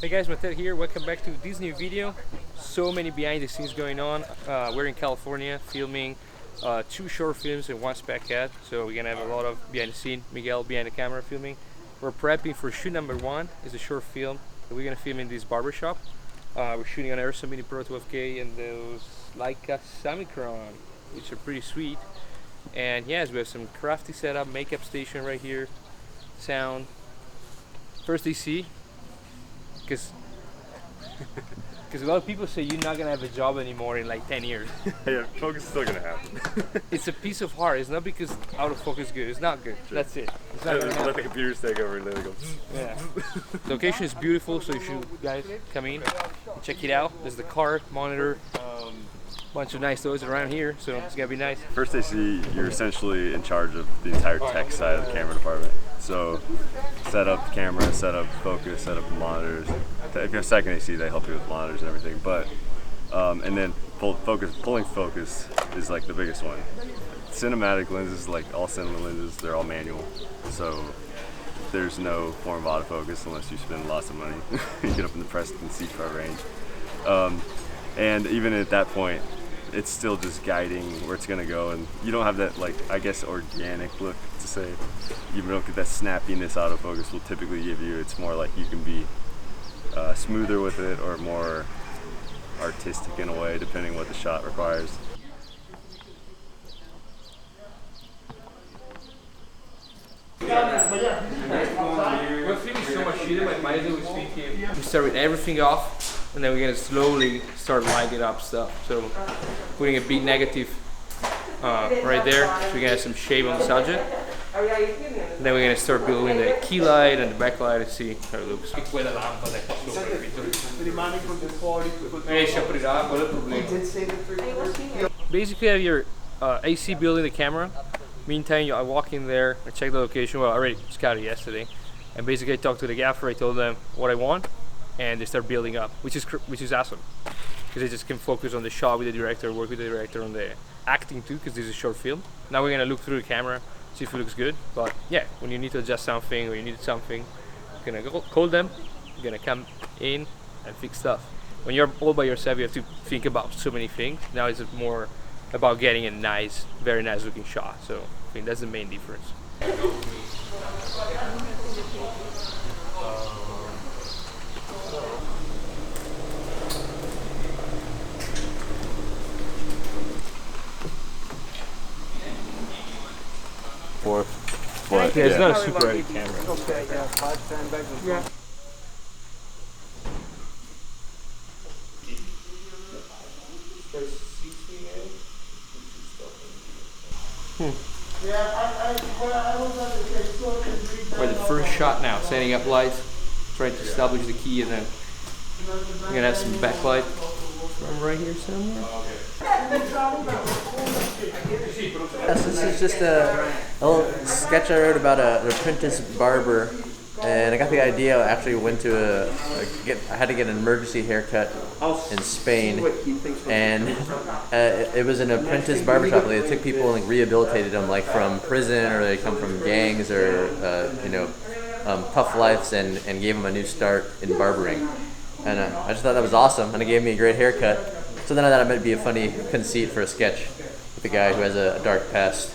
Hey guys, Matteo here. Welcome back to this new video. So many behind the scenes going on. We're in California filming 2 short films and 1 spec ad. So we're gonna have a lot of behind the scene. Miguel behind the camera filming. We're prepping for shoot number 1. It's a short film that we're gonna film in this barbershop. We're shooting on Ursa Mini Pro 12K and those Leica Summicron, which are pretty sweet. And yes, we have some crafty setup, makeup station right here, sound. First AC. Because a lot of people say you're not gonna have a job anymore in like 10 years. Yeah, focus is still gonna happen. It's a piece of heart. It's not because autofocus is good. It's not good. Sure. That's it. It's not let the computers take over and then they go. Yeah. The location is beautiful, so you should guys come in and check it out. There's the car, monitor, bunch of nice toys around here, so it's gonna be nice. First AC, you're essentially in charge of the entire tech side of the camera department. So set up the camera, set up focus, set up the monitors. If you're second AC, they help you with monitors and everything. But and then pulling focus is like the biggest one. Cinematic lenses, like all cinema lenses, they're all manual. So there's no form of autofocus unless you spend lots of money. You get up in the Preston C-car range. And even at that point, it's still just guiding where it's gonna go, and you don't have that, like, I guess, organic look to say. You don't get that snappiness autofocus will typically give you. It's more like you can be smoother with it or more artistic in a way, depending what the shot requires. We're filming so much shit, like Maida was speaking. We start with everything off, and then we're gonna slowly start lighting up stuff. So putting a big negative right there, so we're gonna have some shade on the subject. And then we're gonna start building the key light and the backlight and see how it looks. Basically, you have your AC building the camera. Meantime, I walk in there, I check the location. Well, I already scouted yesterday, and basically I talked to the gaffer. I told them what I want, and they start building up, which is awesome, because they just can focus on the shot with the director, work with the director on the acting too, because this is a short film. Now we're gonna look through the camera, see if it looks good. But yeah, when you need to adjust something or you need something, you're gonna call them. You're gonna come in and fix stuff. When you're all by yourself, you have to think about so many things. Now it's more about getting a nice, very nice looking shot. So I think that's the main difference. But yeah, it's not a super heavy camera. Okay, yeah. Or the first shot now, setting up lights, trying to establish the key, and then we're gonna have some backlight from right here somewhere. Yes, this is just a little sketch I wrote about an apprentice barber, and I got the idea. I actually went to I had to get an emergency haircut in Spain, and it was an apprentice barbershop. They took people and like, rehabilitated them, like from prison, or they come from gangs, or tough lives, and gave them a new start in barbering. And I just thought that was awesome, and it gave me a great haircut. So then I thought it might be a funny conceit for a sketch with a guy who has a dark past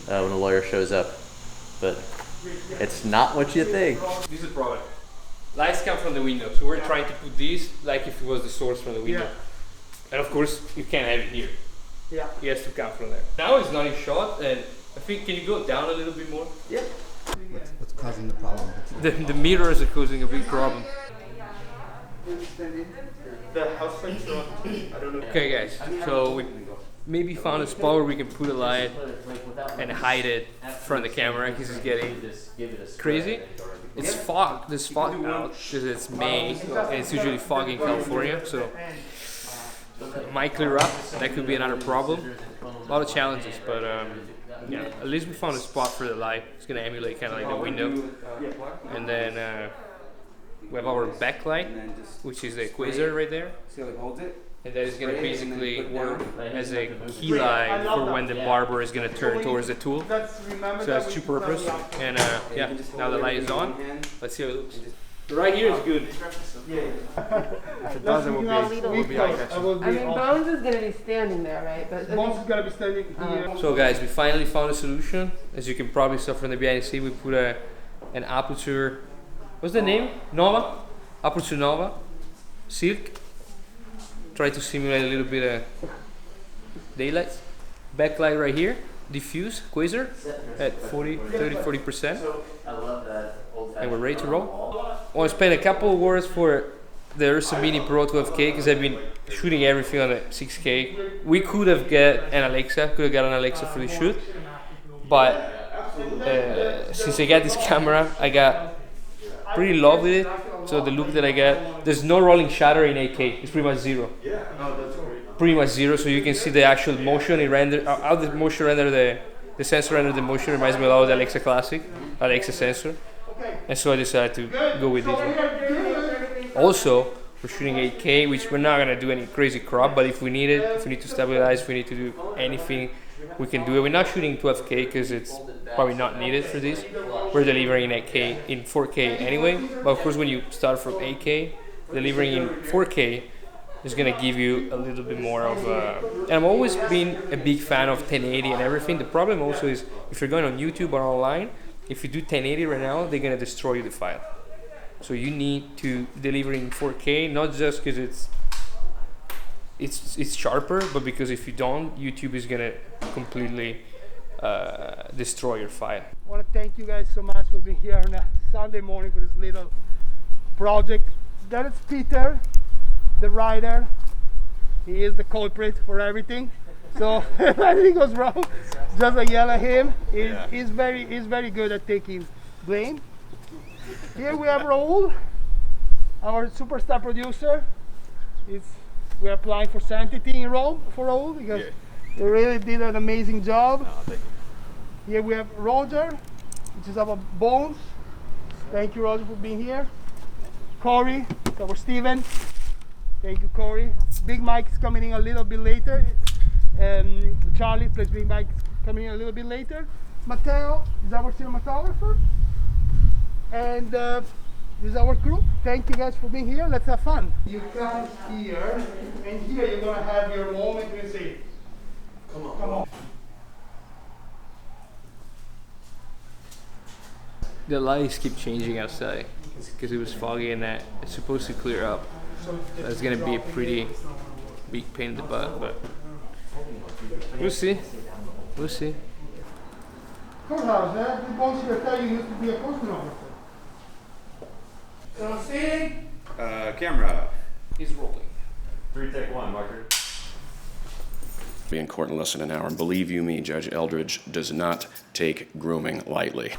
when a lawyer shows up. But it's not what you think. This is the problem. Lights come from the window, so we're trying to put this like if it was the source from the window. Yeah. And of course, you can't have it here. Yeah. It has to come from there. Now it's not in shot, and I think, can you go down a little bit more? Yeah. What's causing the problem? The mirrors are causing a big problem. The house lights are on. I don't know. Okay guys, so we maybe found a spot where we can put a light and hide it from the camera because it's getting crazy. It's fog, there's fog out because it's May and it's usually foggy in California, so it might clear up. That could be another problem. A lot of challenges, but yeah, at least we found a spot for the light. It's gonna emulate kind of like the window, and then we have our backlight, which is the quasar right there. And that is going to basically work as a key light for when the barber is going to turn towards the tool. So that's two purpose. And yeah, now the light is on. Let's see how it looks. Right here is good. If it doesn't, we'll be eye-catching. I mean, Bones is gonna be standing there, right? But Bones is gonna be standing here. So guys, we finally found a solution. As you can probably saw from the behind the scene, we put an aperture. What's the name? Nova? Aperture Nova. Silk. Try to simulate a little bit of daylight. Backlight right here. Diffuse quasar at 40%. I love that old And we're ready to roll. I want to spend a couple of words for the Ursa Mini Pro 12K because I've been shooting everything on the 6K. We could have got an Alexa, for the shoot, but since I got this camera, I got pretty love with it. So the look that I got, there's no rolling shutter in 8K. It's pretty much zero. Pretty much zero. So you can see the actual motion. It render how the motion render the sensor render the motion reminds me a lot of the Alexa Classic, Alexa sensor. And so I decided to go with this one. Also, we're shooting 8K, which we're not gonna do any crazy crop, but if we need it, if we need to stabilize, if we need to do anything, we can do it. We're not shooting 12K because it's probably not needed for this. We're delivering in 8K, in 4K anyway. But of course, when you start from 8K, delivering in 4K is gonna give you a little bit more of and I've always been a big fan of 1080 and everything. The problem also is if you're going on YouTube or online, if you do 1080 right now, they're gonna destroy you the file. So you need to deliver in 4K, not just because it's sharper, but because if you don't, YouTube is gonna completely destroy your file. I want to thank you guys so much for being here on a Sunday morning for this little project. That is Peter, the writer. He is the culprit for everything. So if anything goes wrong, just yell at him. He's very good at taking blame. Here we have Raul, our superstar producer. We're applying for sanctity in Rome for Raul because he really did an amazing job. Here we have Roger, which is our Bones. Thank you, Roger, for being here. Corey, our Steven. Thank you, Corey. Big Mike is coming in a little bit later. Charlie plays Big Mike coming in a little bit later. Matteo is our cinematographer. And this is our crew. Thank you guys for being here. Let's have fun. You come here, and here you're gonna have your moment when you say, come on. The lights keep changing outside because it was foggy and that it's supposed to clear up. That's gonna be a pretty big pain in the butt, but we'll see. We'll see. Courthouse, the boss here tell you used to be a postman. So sitting. Camera. He's rolling. 3, take 1, marker. Be in court in less than an hour, and believe you me, Judge Eldridge does not take grooming lightly.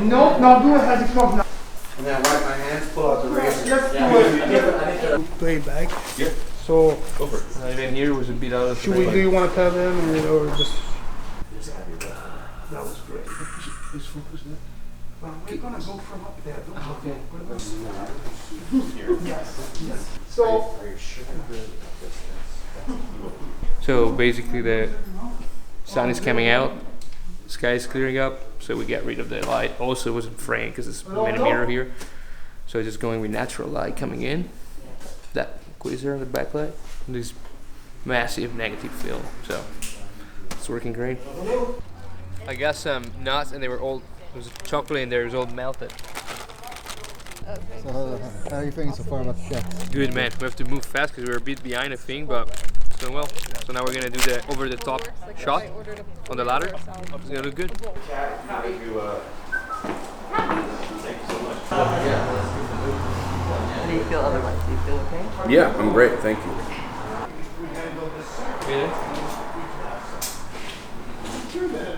No, do it as it comes now. And then wipe my hands, pull out the razor. Let's do it. Play back. Yeah. So, Go for it. Even here was a bit out of do you want to tell them or just? That was great. It's focused there. Well, we're gonna go from up there. Okay. Yes. So basically the sun is coming out, the sky is clearing up, so we get rid of the light. Also it wasn't framed because it's made a mirror here. So just going with natural light coming in, that quasar on the backlight, and this massive negative film. So it's working great. I got some nuts and they were all, there was chocolate in there, it was all melted. So how are you feeling so far about the chef? Good, man. We have to move fast because we're a bit behind, I think, but it's going well. So now we're gonna do the over-the-top shot on the ladder. It's gonna look good. How do you feel otherwise? Do you feel okay? Yeah, I'm great, thank you.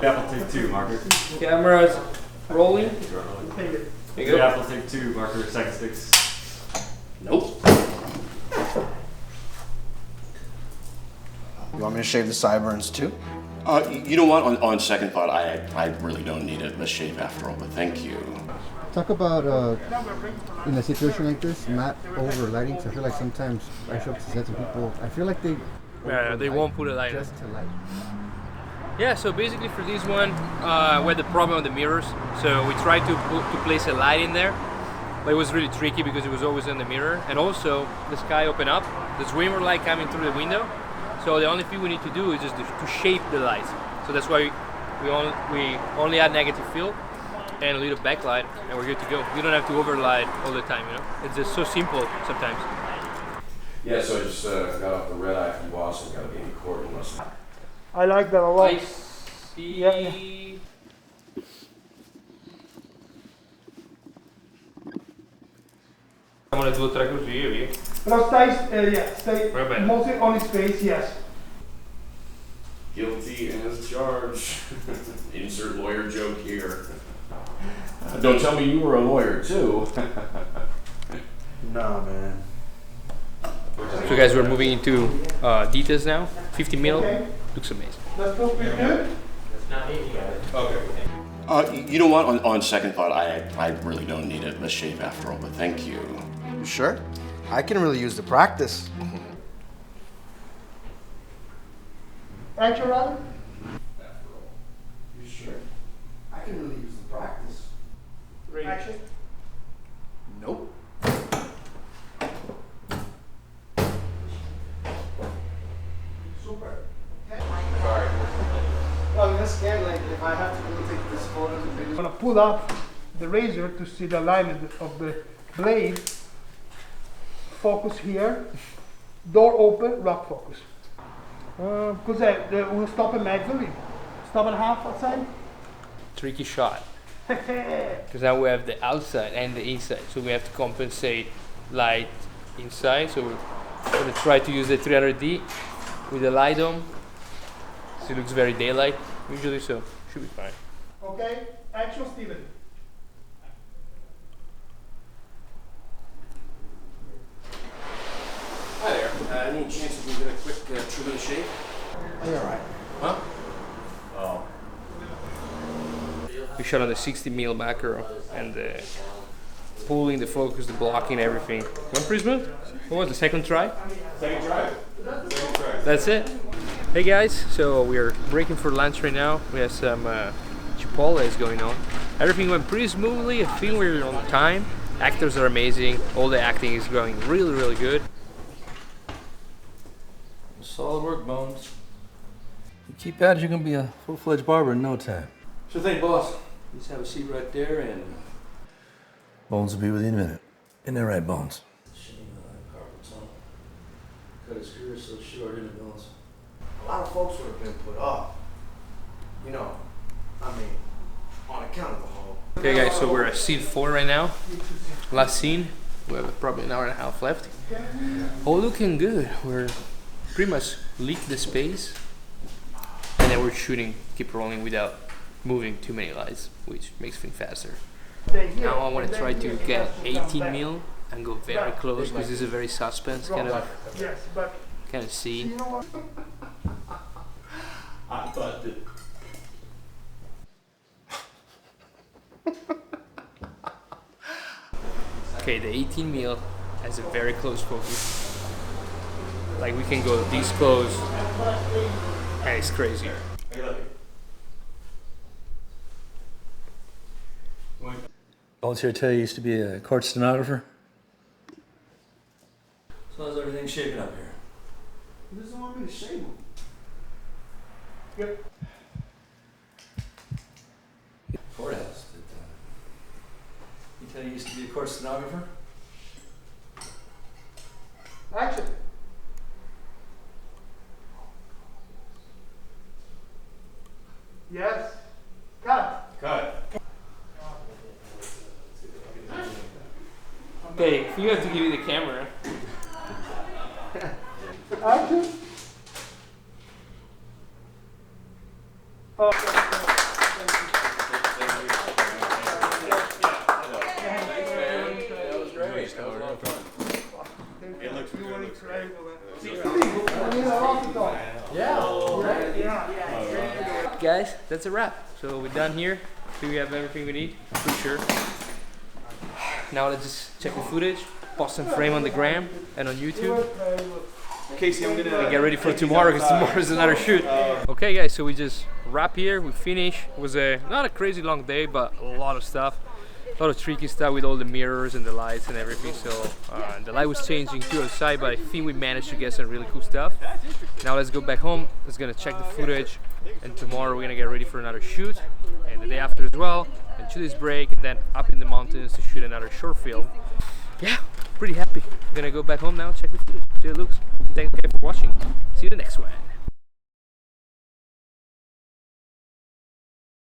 Apple take 2, marker. Camera's rolling. There you go. Apple take 2, marker, second sticks. Nope. You want me to shave the sideburns too? You know what, on second thought, I really don't need a shave after all, but thank you. Talk about in a situation like this, not over lighting. Cause I feel like sometimes I show up to sets and people, I feel like they Yeah, they won't put a light. just to light. Yeah, so basically for this one, we had the problem with the mirrors. So we tried to place a light in there, but it was really tricky because it was always in the mirror. And also the sky opened up, the swimmer light coming through the window. So the only thing we need to do is just to shape the light. So that's why we only add negative fill and a little backlight, and we're good to go. You don't have to overlight all the time, you know? It's just so simple sometimes. Yeah, so I just got off the red eye from Boston, got to be in court unless... I like that a lot. I see. Yeah. I'm gonna do a track review. Però stai mostly on his face, yes. Guilty as charged. Insert lawyer joke here. Don't tell me you were a lawyer too. Nah, man. So guys, we're moving into details now. 50 mil, looks amazing. That looks pretty good. Okay. You know what? On second thought, I really don't need a shave after all, but thank you. You sure? I can really use the practice. Action, Robin? You sure? I can really use the practice. Action. Nope. Super. Sorry. Well, I'm just scared, like, if I have to really take this photo, I'm gonna pull up the razor to see the alignment of the blade. Focus here. Door open, rock focus. Cos'è? Uno stop and mezzo lì? Stop and a half outside? Tricky shot. Because now we have the outside and the inside, so we have to compensate light inside. So we're gonna try to use the 300D with the light on. So it looks very daylight, usually, so should be fine. Okay, action, Steven. Hi there. Any chance we can get a quick trim of the shave? You're all right. Huh? Oh. We shot on the 60 mil macro and pulling the focus, the blocking, everything. Went pretty smooth. What was the second try? Second try. That's it. Hey guys, so we're breaking for lunch right now. We have some Chipotles going on. Everything went pretty smoothly. I think we're on time. Actors are amazing. All the acting is going really, really good. Solid work, Bones. You keep at it, you're gonna be a full-fledged barber in no time. Sure thing, boss. Just have a seat right there and... Bones will be with you in a minute. Isn't that right, Bones? Cut his career so short in the Bones. A lot of folks would have been put off. You know, I mean, on account of the whole. Okay guys, so we're at scene 4 right now. Last scene. We have probably an hour and a half left. All looking good. We're pretty much leaked the space. And then we're shooting, keep rolling without moving too many lights, which makes things faster. Now I want to try to get 18 mil and go very close because this is a very suspense kind of scene. I thought that. Okay, the 18 mil has a very close focus. Like we can go this close and it's crazy. Bones here tell you used to be a court stenographer. So how's everything shaping up here? He doesn't want me to shave him. Yep. Courthouse. You tell you used to be a court stenographer? Action. Yes. Cut. Cut. Okay, you have to give me the camera. Action. Guys, that's a wrap. So we're done here. I think we have everything we need, for sure. Now let's just check the footage, post some frame on the gram and on YouTube. Casey, I'm gonna get ready for tomorrow because tomorrow's another shoot. Okay guys, so we just wrap here, we finish. It was not a crazy long day, but a lot of stuff. A lot of tricky stuff with all the mirrors and the lights and everything. So the light was changing too outside, but I think we managed to get some really cool stuff. Now let's go back home. Let's gonna check the footage, and tomorrow we're gonna get ready for another shoot, and the day after as well. And 2 days break, and then up in the mountains to shoot another short film. Yeah, pretty happy. I'm gonna go back home now, check the footage, see how it looks. Thanks guys for watching. See you in the next one.